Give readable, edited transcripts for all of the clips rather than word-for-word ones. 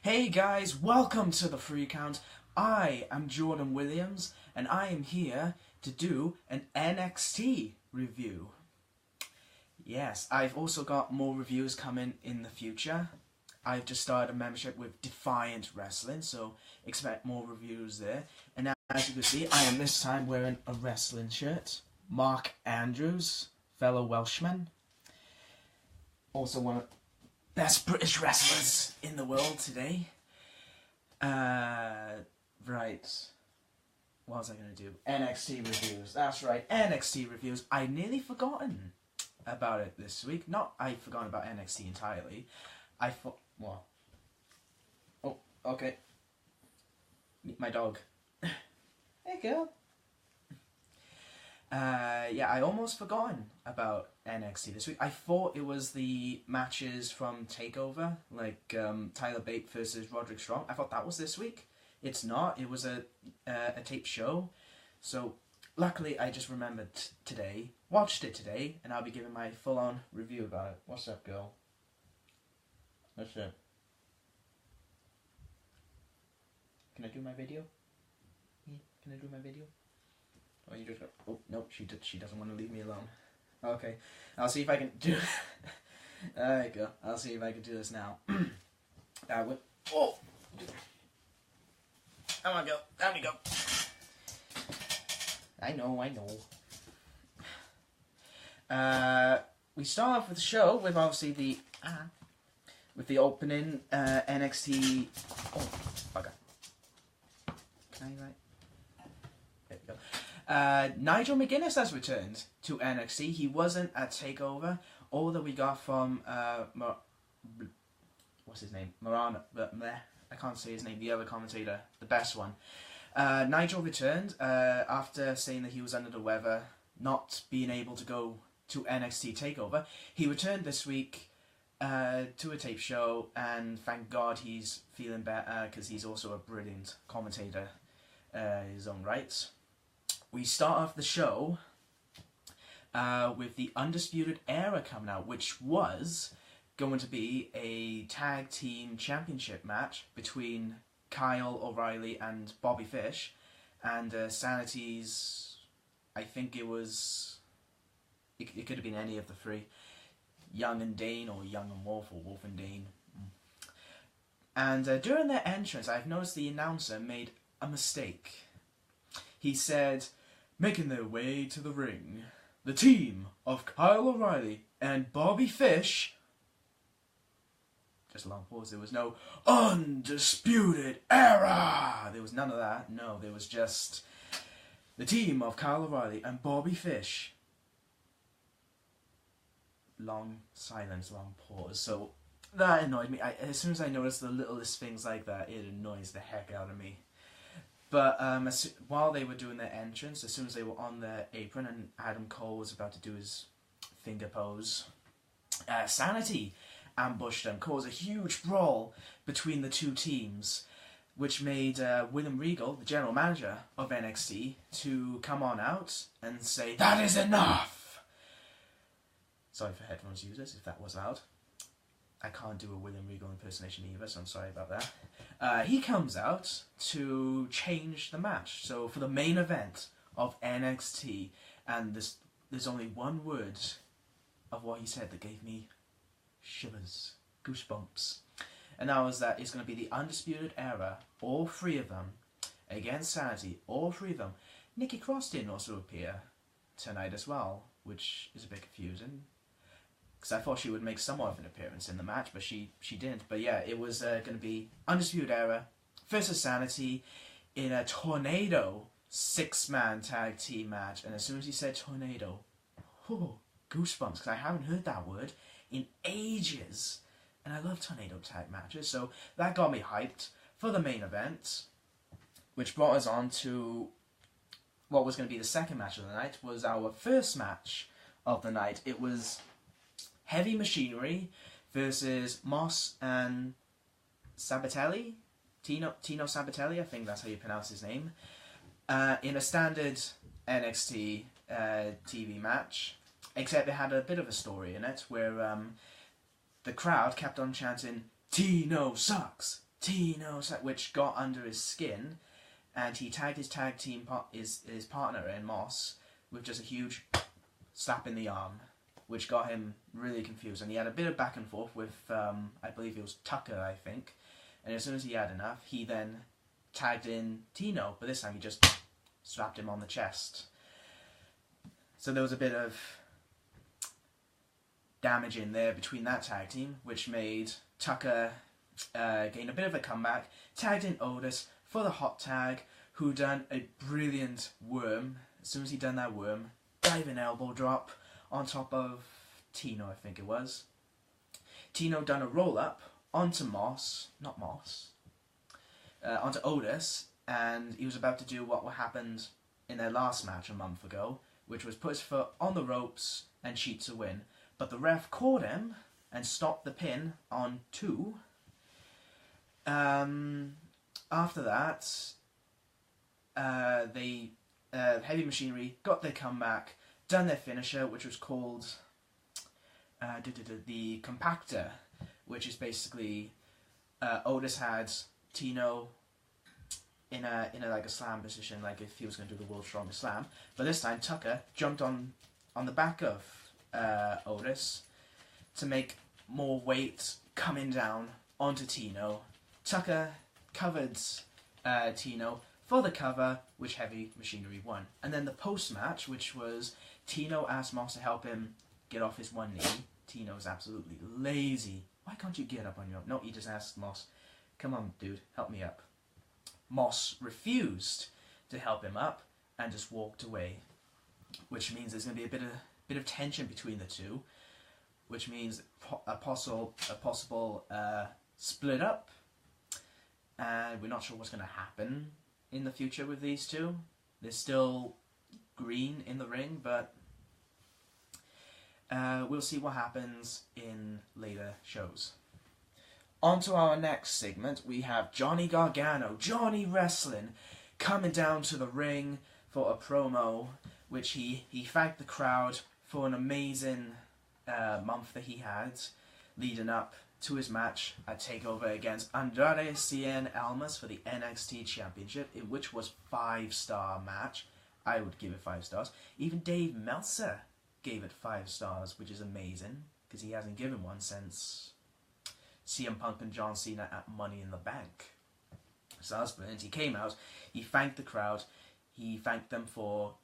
Hey guys, welcome to the Free Count. I am Jordan Williams and I am here to do an NXT review. Yes, I've also got more reviews coming in the future. I've just started a membership with Defiant Wrestling, so expect more reviews there. And now, as you can see, I am this time wearing a wrestling shirt. Mark Andrews, fellow Welshman. Also one of best British wrestlers in the world today. Right. What was I going to do? NXT reviews. That's right, NXT reviews. I nearly forgotten about it this week. Not I'd forgotten about NXT entirely. I thought, well. Oh, okay. Meet my dog. Hey, girl. Yeah, I almost forgotten about NXT this week. I thought it was the matches from TakeOver, like Tyler Bate versus Roderick Strong. I thought that was this week. It's not. It was a taped show. So, luckily, I just remembered today, watched it today, and I'll be giving my full-on review about it. What's up, girl? What's up? Can I do my video? Yeah, can I do my video? Oh, you just go. Oh no, she doesn't want to leave me alone. Okay, I'll see if I can do. There you go. I'll see if I can do this now. Oh, come on, go. Down you go. I know. We start off with the show with obviously the opening NXT. Oh, bugger. Can I write? There we go. Nigel McGuinness has returned to NXT. He wasn't at TakeOver. All that we got from what's his name? Morano. I can't say his name. The other commentator, the best one. Nigel returned after saying that he was under the weather, not being able to go to NXT TakeOver. He returned this week to a tape show, and thank God he's feeling better because he's also a brilliant commentator in his own right. We start off the show with the Undisputed Era coming out, which was going to be a tag team championship match between Kyle O'Reilly and Bobby Fish, and Sanity's, I think it was, it could have been any of the three, Young and Dane, or Young and Wolf, or Wolf and Dane. And during their entrance, I've noticed the announcer made a mistake. He said, making their way to the ring, the team of Kyle O'Reilly and Bobby Fish. Just a long pause. There was no Undisputed Era. There was none of that. No, there was just the team of Kyle O'Reilly and Bobby Fish. Long silence, long pause. So that annoyed me. As soon as I noticed the littlest things like that, it annoys the heck out of me. But while they were doing their entrance, as soon as they were on their apron and Adam Cole was about to do his finger pose, Sanity ambushed them, caused a huge brawl between the two teams, which made William Regal, the general manager of NXT, to come on out and say, "That is enough!" Sorry for headphones users if that was loud. I can't do a William Regal impersonation either, so I'm sorry about that. He comes out to change the match. So for the main event of NXT, and there's only one word of what he said that gave me shivers, goosebumps. And that was that it's going to be the Undisputed Era, all three of them, against Sanity, all three of them. Nikki Cross didn't also appear tonight as well, which is a bit confusing. Because I thought she would make somewhat of an appearance in the match, but she didn't. But yeah, it was going to be Undisputed Era versus Sanity in a tornado 6-man tag team match. And as soon as he said tornado, goosebumps, because I haven't heard that word in ages. And I love tornado tag matches, so that got me hyped for the main event, which brought us on to what was going to be the second match of the night, was our first match of the night. It was Heavy Machinery versus Moss and Sabatelli, Tino Sabatelli, I think that's how you pronounce his name, in a standard NXT TV match, except it had a bit of a story in it, where the crowd kept on chanting, "Tino sucks! Tino, which got under his skin, and he tagged his tag team his partner in Moss with just a huge slap in the arm, which got him really confused. And he had a bit of back and forth with, I believe it was Tucker, I think. And as soon as he had enough, he then tagged in Tino, but this time he just slapped him on the chest. So there was a bit of damage in there between that tag team, which made Tucker gain a bit of a comeback, tagged in Otis for the hot tag, who done a brilliant worm. As soon as he done that worm, diving elbow drop on top of Tino, I think it was. Tino done a roll up onto onto Otis, and he was about to do what happened in their last match a month ago, which was put his foot on the ropes and cheat to win. But the ref caught him and stopped the pin on 2. After that, Heavy Machinery got their comeback, done their finisher, which was called the Compactor, which is basically Otis had Tino in a like a slam position, like if he was going to do the world's strongest slam. But this time Tucker jumped on the back of Otis to make more weight coming down onto Tino. Tucker covered Tino for the cover, which Heavy Machinery won. And then the post-match, which was Tino asked Moss to help him get off his one knee. Tino's absolutely lazy. Why can't you get up on your own? No, he just asked Moss, come on, dude, help me up. Moss refused to help him up and just walked away, which means there's going to be a bit of tension between the two, which means a possible split up, and we're not sure what's going to happen in the future with these two. They're still green in the ring, but we'll see what happens in later shows. On to our next segment, we have Johnny Gargano, Johnny Wrestling, coming down to the ring for a promo, which he thanked the crowd for an amazing month that he had leading up to his match at TakeOver against Andrade Cien Almas for the NXT Championship, which was 5-star match. I would give it 5 stars. Even Dave Meltzer gave it 5 stars, which is amazing, because he hasn't given one since CM Punk and John Cena at Money in the Bank. So that's brilliant. He came out, he thanked the crowd, he thanked them for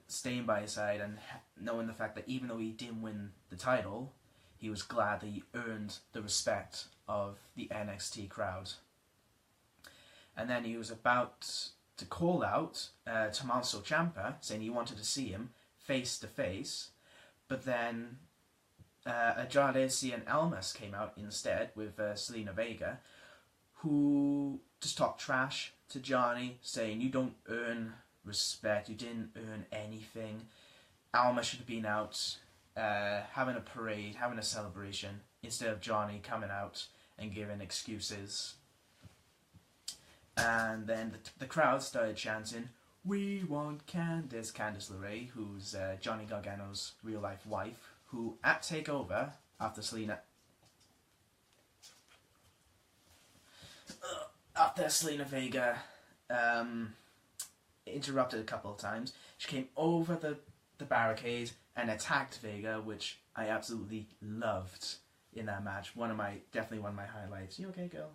staying by his side and knowing the fact that even though he didn't win the title, he was glad that he earned the respect of the NXT crowd. And then he was about to call out Tommaso Ciampa, saying he wanted to see him face to face, but then Andrade Cien Almas came out instead with Selena Vega, who just talked trash to Johnny, saying, you don't earn respect, you didn't earn anything. Almas should have been out having a parade, having a celebration, instead of Johnny coming out and giving excuses. And then the crowd started chanting, we want Candice LeRae, who's Johnny Gargano's real-life wife, who at TakeOver, after Selena Vega interrupted a couple of times, she came over the barricade and attacked Vega, which I absolutely loved in that match. Definitely one of my highlights. You okay, girl?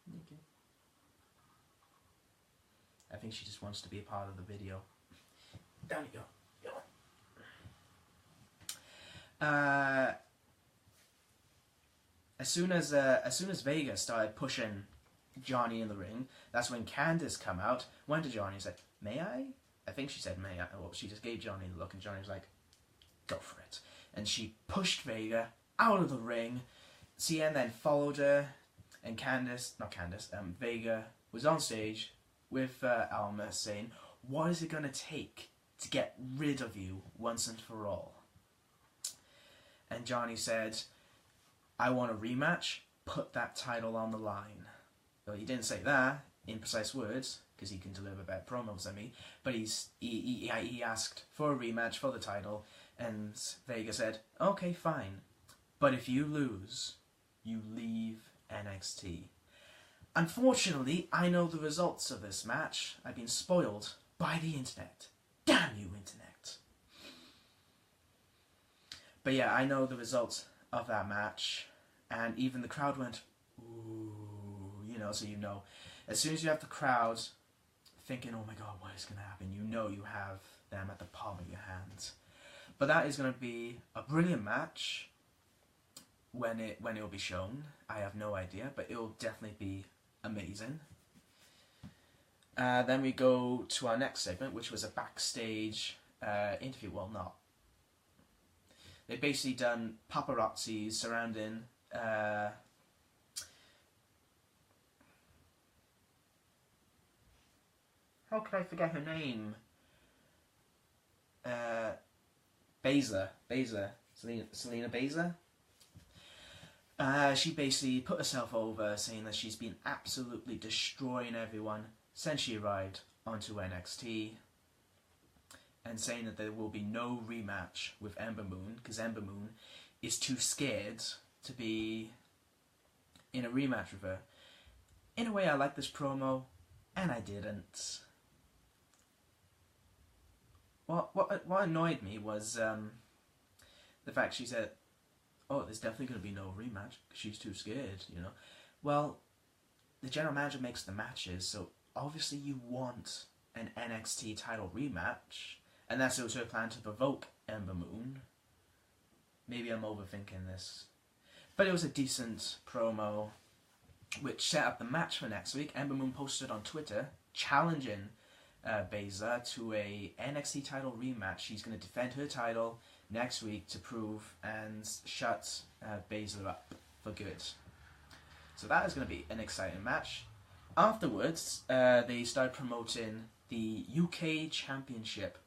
Okay. I think she just wants to be a part of the video. Down you go. As soon as Vega started pushing Johnny in the ring, that's when Candice come out, went to Johnny and said, may I? I think she said, may I? Well, she just gave Johnny the look, and Johnny was like, go for it. And she pushed Vega out of the ring. Cien then followed her, and Vega was on stage with Alma saying, what is it going to take to get rid of you once and for all? And Johnny said, I want a rematch, put that title on the line. Well, he didn't say that in precise words, because he can deliver better promos than me, but he asked for a rematch for the title, and Vega said, okay, fine, but if you lose, you leave NXT. Unfortunately, I know the results of this match. I've been spoiled by the internet. Damn you, internet. But yeah, I know the results of that match, and even the crowd went, ooh, you know, so you know. As soon as you have the crowd thinking, oh my god, what is going to happen, you know you have them at the palm of your hands. But that is going to be a brilliant match when it will be shown. I have no idea, but it will definitely be amazing. Then we go to our next segment, which was a backstage interview. Well, not. They've basically done paparazzi surrounding how could I forget her name? Selena Baszler. She basically put herself over, saying that she's been absolutely destroying everyone since she arrived onto NXT, and saying that there will be no rematch with Ember Moon, because Ember Moon is too scared to be in a rematch with her. In a way, I like this promo, and I didn't. What annoyed me was the fact she said, oh, there's definitely going to be no rematch because she's too scared, you know. Well, the general manager makes the matches, so obviously you want an NXT title rematch, and that's also a plan to provoke Ember Moon. Maybe I'm overthinking this. But it was a decent promo, which set up the match for next week. Ember Moon posted on Twitter, challenging Baszler to a NXT title rematch. She's going to defend her title next week to prove and shut Baszler up for good. So that is going to be an exciting match. Afterwards, they started promoting the UK Championship.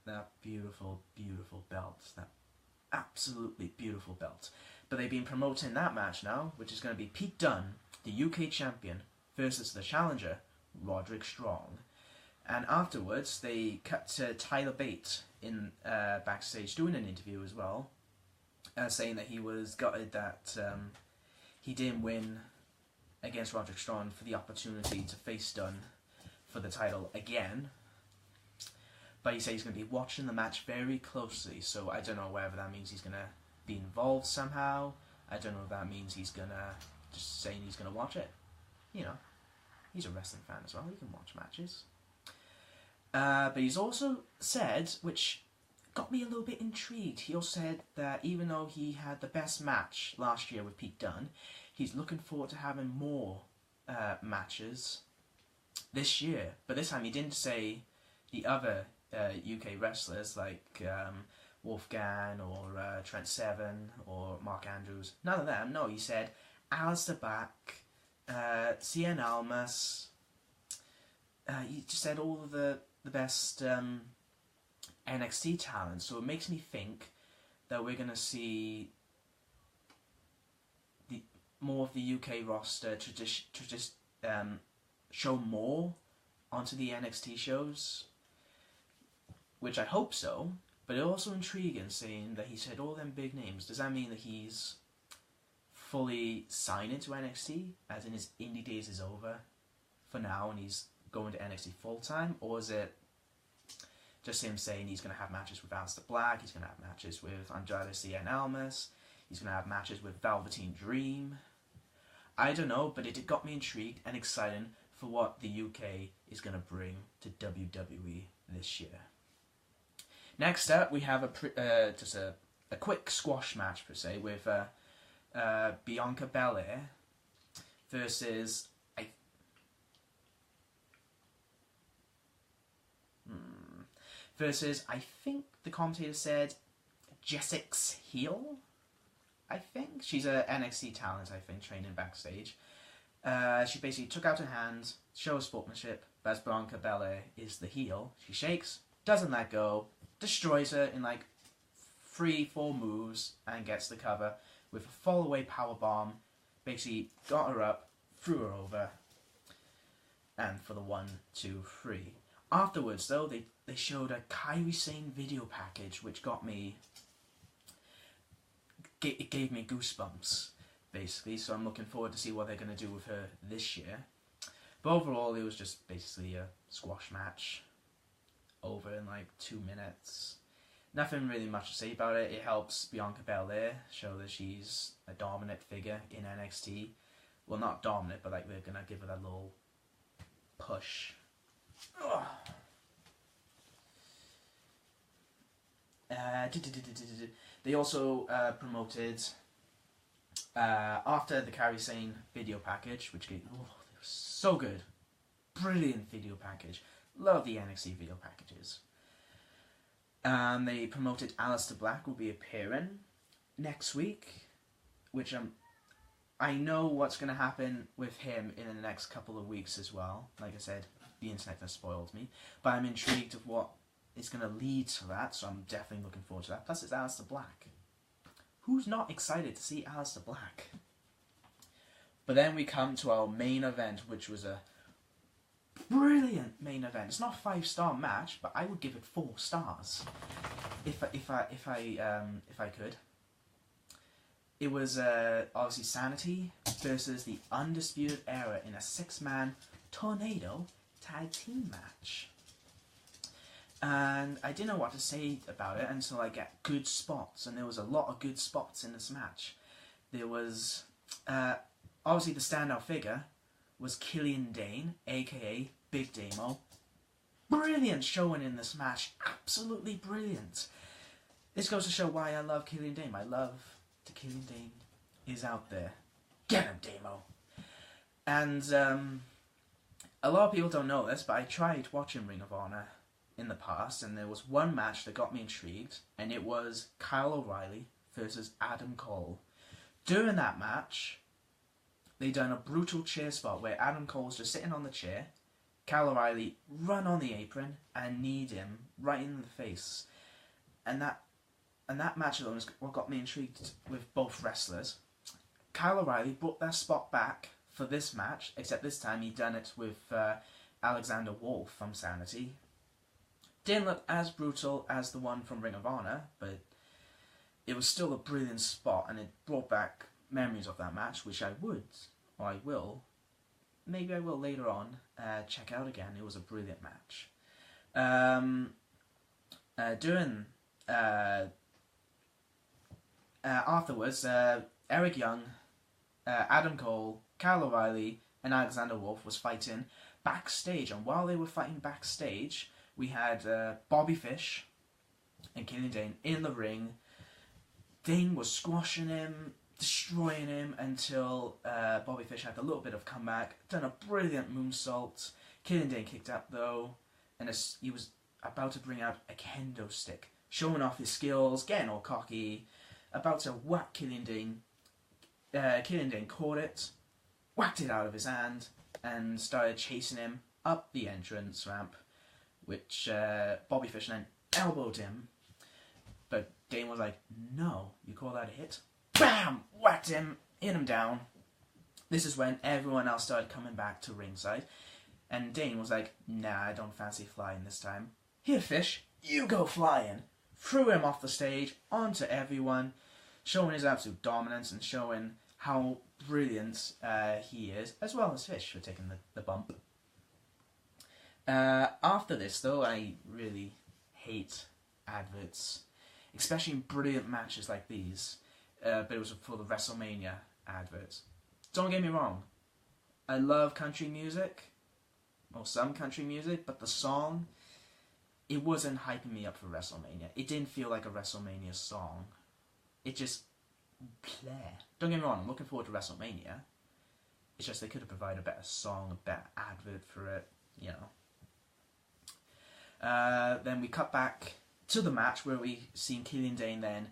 That beautiful, beautiful belt. That absolutely beautiful belt. But they've been promoting that match now, which is going to be Pete Dunne, the UK Champion, versus the challenger, Roderick Strong. And afterwards, they cut to Tyler Bate in backstage doing an interview as well, saying that he was gutted that he didn't win against Roderick Strong for the opportunity to face Dunne for the title again. But he said he's going to be watching the match very closely, so I don't know whether that means he's going to be involved somehow. I don't know if that means he's going to just saying he's going to watch it. You know, he's a wrestling fan as well, he can watch matches. But he's also said, which got me a little bit intrigued, he also said that even though he had the best match last year with Pete Dunne, he's looking forward to having more matches this year. But this time he didn't say the other UK wrestlers like Wolfgang or Trent Seven or Mark Andrews. None of them. No, he said Alistair Black, Cien Almas. He just said all of the best NXT talent. So it makes me think that we're going to see more of the UK roster show more onto the NXT shows, which I hope so. But it's also intriguing saying that he said all them big names. Does that mean that he's fully signed into NXT, as in his indie days is over for now and he's going to NXT full time, or is it just him saying he's going to have matches with Aleister Black, he's going to have matches with Andrade Cien Almas, he's going to have matches with Velveteen Dream? I don't know, but it got me intrigued and excited for what the UK is going to bring to WWE this year. Next up, we have just a quick squash match per se with Bianca Belair versus I think the commentator said Jessix Heel. I think she's a NXT talent. I think training backstage. She basically took out her hand, show sportsmanship. But as Bianca Belair is the heel, she shakes, doesn't let go, destroys her in like 3-4 moves, and gets the cover with a fall-away powerbomb. Basically got her up, threw her over, and for the 1, 2, 3. Afterwards, though, they showed a Kairi Sane video package, which got me. It gave me goosebumps. basically, so I'm looking forward to see what they're going to do with her this year. But overall, it was just basically a squash match over in like 2 minutes. Nothing really much to say about it. It helps Bianca Belair show that she's a dominant figure in NXT. Well, not dominant, but like they're going to give her that little push. Ugh. They also promoted after the Kairi Sane video package, which gave, they were so good, brilliant video package. Love the NXT video packages. They promoted Aleister Black will be appearing next week, which I know what's going to happen with him in the next couple of weeks as well. Like I said, the internet has spoiled me, but I'm intrigued of what is going to lead to that, so I'm definitely looking forward to that. Plus, it's Aleister Black. Who's not excited to see Aleister Black? But then we come to our main event, which was a brilliant main event. It's not a 5-star match, but I would give it 4 stars if I could. It was obviously Sanity versus the Undisputed Era in a 6-man tornado tag team match. And I didn't know what to say about it until I got good spots, and there was a lot of good spots in this match. There was, obviously the standout figure was Killian Dane, aka Big Damo. Brilliant showing in this match, absolutely brilliant. This goes to show why I love Killian Dane. My love to Killian Dane is out there. Get him, Damo! And a lot of people don't know this, but I tried watching Ring of Honor in the past, and there was one match that got me intrigued, and it was Kyle O'Reilly versus Adam Cole. During that match, they done a brutal chair spot where Adam Cole was just sitting on the chair, Kyle O'Reilly run on the apron and kneed him right in the face. And that match alone is what got me intrigued with both wrestlers. Kyle O'Reilly brought that spot back for this match, except this time he done it with Alexander Wolf from Sanity. Didn't look as brutal as the one from Ring of Honor, but it was still a brilliant spot, and it brought back memories of that match, which I will, maybe I will later on, check out again. It was a brilliant match. Afterwards, Eric Young, Adam Cole, Kyle O'Reilly, and Alexander Wolf was fighting backstage, and while they were fighting backstage, we had Bobby Fish and Killian Dane in the ring. Dane was squashing him, destroying him, until Bobby Fish had a little bit of comeback, done a brilliant moonsault. Killian Dane kicked out though, and he was about to bring out a kendo stick, showing off his skills, getting all cocky, about to whack Killian Dane. Killian Dane caught it, whacked it out of his hand, and started chasing him up the entrance ramp, which Bobby Fish then elbowed him. But Dane was like, no, you call that a hit? Bam! Whacked him, hit him down. This is when everyone else started coming back to ringside, and Dane was like, nah, I don't fancy flying this time. Here, Fish, you go flying. Threw him off the stage onto everyone, showing his absolute dominance and showing how brilliant he is, as well as Fish for taking the bump. After this, though, I really hate adverts, especially in brilliant matches like these. But it was for the WrestleMania adverts. Don't get me wrong, I love country music, or some country music, but the song, it wasn't hyping me up for WrestleMania. It didn't feel like a WrestleMania song. It just play. Don't get me wrong, I'm looking forward to WrestleMania. It's just they could have provided a better song, a better advert for it, you know. Then we cut back to the match where we seen Killian Dane then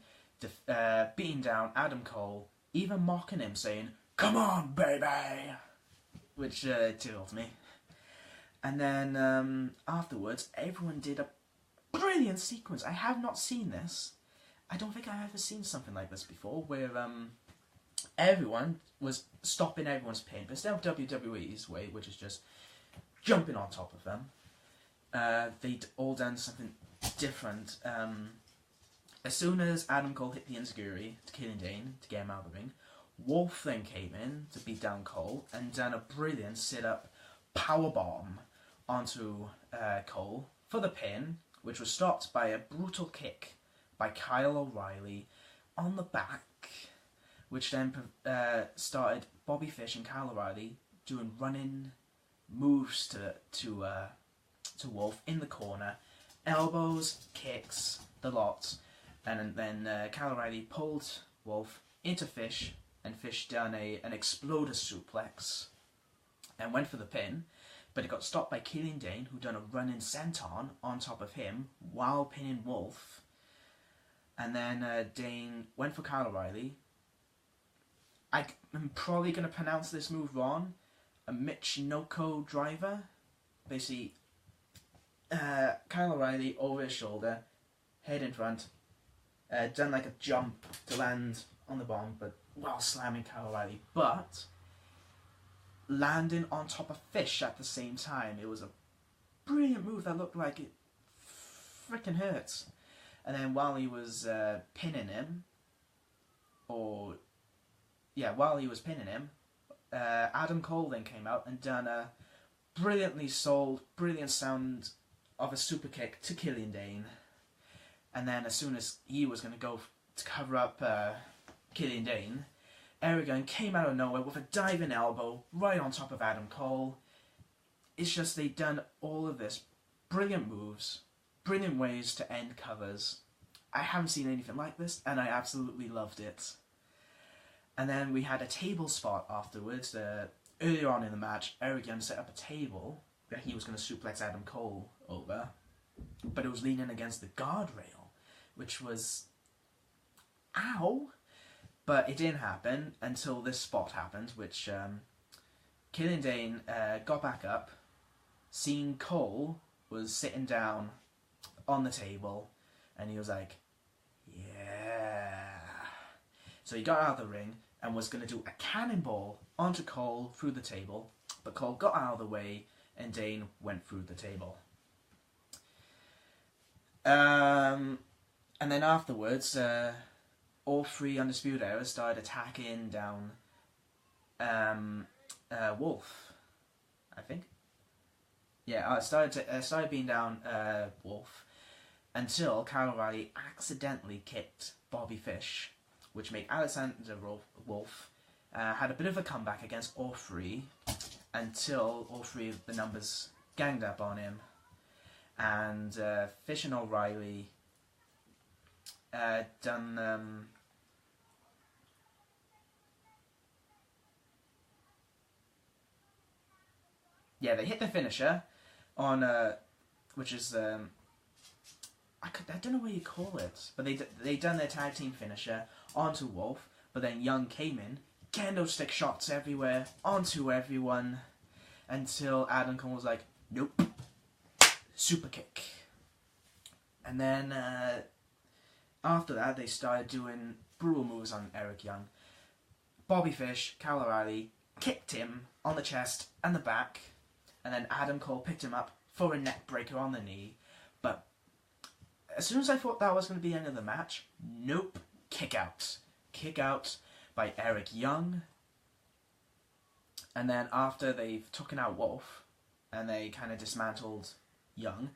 beating down Adam Cole, even mocking him, saying, "Come on, baby!" Which tickled me. And then afterwards, everyone did a brilliant sequence. I have not seen this. I don't think I've ever seen something like this before, where everyone was stopping everyone's pin, but instead of WWE's way, which is just jumping on top of them, they'd all done something different. As soon as Adam Cole hit the enziguri to Killian Dane to get him out of the ring, Wolf then came in to beat down Cole and done a brilliant sit-up powerbomb onto Cole for the pin, which was stopped by a brutal kick by Kyle O'Reilly on the back, which then started Bobby Fish and Kyle O'Reilly doing running moves to Wolf in the corner, elbows, kicks, the lot, and then Kyle O'Reilly pulled Wolf into Fish, and Fish done an exploder suplex and went for the pin, but it got stopped by Killian Dane, who done a running senton on top of him while pinning Wolf. And then Dane went for Kyle O'Reilly. I'm probably going to pronounce this move wrong. A Michinoko driver. Basically, Kyle O'Reilly over his shoulder, head in front, done like a jump to land on the bomb, but while slamming Kyle O'Reilly, but landing on top of Fish at the same time. It was a brilliant move that looked like it freaking hurts. And then while he was pinning him, Adam Cole then came out and done a brilliantly sold, brilliant sound of a super kick to Killian Dane. And then as soon as he was going to go to cover up Killian Dane, Eric Young came out of nowhere with a diving elbow right on top of Adam Cole. It's just they've done all of this brilliant moves, brilliant ways to end covers. I haven't seen anything like this, and I absolutely loved it. And then we had a table spot afterwards. Earlier on in the match, Eric Young set up a table that he was going to suplex Adam Cole over, but it was leaning against the guardrail, which was... ow! But it didn't happen until this spot happened, which Killian Dane got back up, seeing Cole was sitting down on the table, and he was like, yeah. So he got out of the ring and was going to do a cannonball onto Cole through the table, but Cole got out of the way and Dane went through the table. And then afterwards, all three Undisputed Era started attacking down Wolf, I think. Yeah, started being down Wolf until Kyle O'Reilly accidentally kicked Bobby Fish, which made Alexander Wolf had a bit of a comeback against all three until all three of the numbers ganged up on him, and Fish and O'Reilly done they hit the finisher on which is I don't know what you call it, but they done their tag team finisher onto Wolf, but then Young came in, candlestick shots everywhere onto everyone until Adam Cole was like, nope, super kick. And then after that, they started doing brutal moves on Eric Young. Bobby Fish, Kyle O'Reilly, kicked him on the chest and the back, and then Adam Cole picked him up for a neck breaker on the knee. But as soon as I thought that was going to be the end of the match, nope, kick out. Kick out by Eric Young. And then after they've taken out Wolf, and they kind of dismantled Young,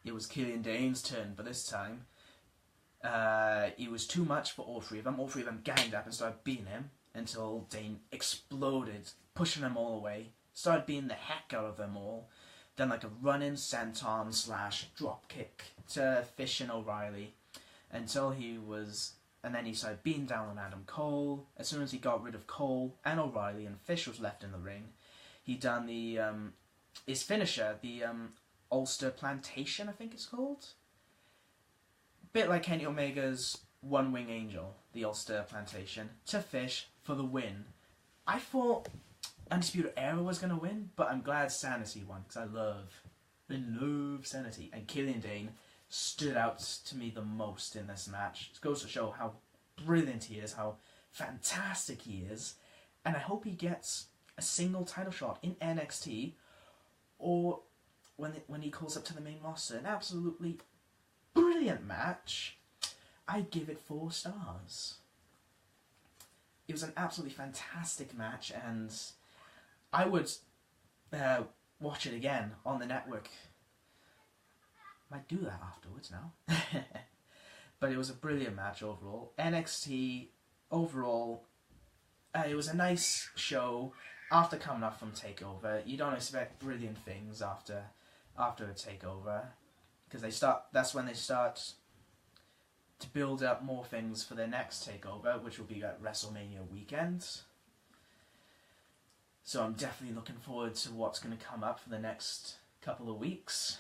it was Killian Dane's turn, but this time it was too much for all three of them. All three of them ganged up and started beating him until Dane exploded, pushing them all away, started beating the heck out of them all, then like a running senton / drop kick to Fish and O'Reilly until and then he started beating down on Adam Cole. As soon as he got rid of Cole and O'Reilly and Fish was left in the ring, he done the his finisher, the Ulster Plantation, I think it's called. Bit like Kenny Omega's One Wing Angel, the Ulster Plantation, to Fish for the win. I thought Undisputed Era was going to win, but I'm glad Sanity won, because I love Sanity. And Killian Dane stood out to me the most in this match. It goes to show how brilliant he is, how fantastic he is, and I hope he gets a single title shot in NXT, or when he calls up to the main roster. An absolutely brilliant match. I give it 4 stars. it was an absolutely fantastic match, and I would watch it again on the network. Might do that afterwards now. But it was a brilliant match overall. NXT overall, it was a nice show. After coming off from TakeOver, you don't expect brilliant things after a TakeOver, because that's when they start to build up more things for their next TakeOver, which will be at WrestleMania weekend. So I'm definitely looking forward to what's going to come up for the next couple of weeks.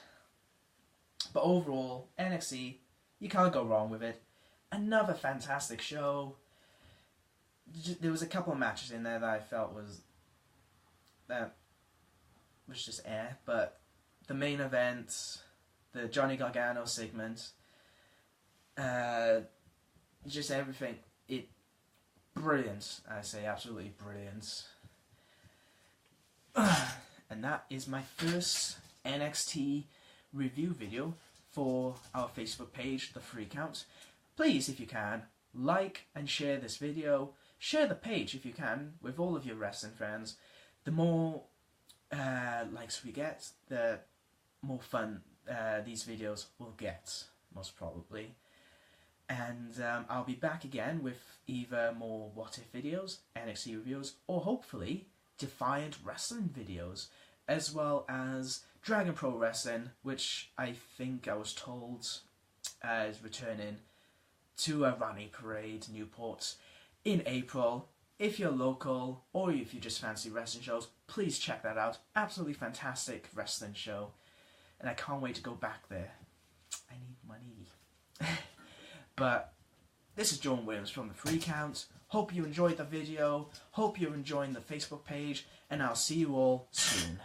But overall, NXT, you can't go wrong with it. Another fantastic show. There was a couple of matches in there that I felt was just air, but the main event, the Johnny Gargano segment, just everything, brilliant. I say absolutely brilliant. And that is my first NXT review video for our Facebook page, The Free Count. Please, if you can, like and share this video. Share the page if you can with all of your wrestling friends. The more likes we get, the more fun these videos will get, most probably. And I'll be back again with either more What If videos, NXT reviews, or hopefully Defiant Wrestling videos, as well as Dragon Pro Wrestling, which I think I was told is returning to a Rani Parade, Newport, in April. If you're local, or if you just fancy wrestling shows, please check that out. Absolutely fantastic wrestling show, and I can't wait to go back there. I need money. But this is John Williams from The Free Count. Hope you enjoyed the video, hope you're enjoying the Facebook page, and I'll see you all soon.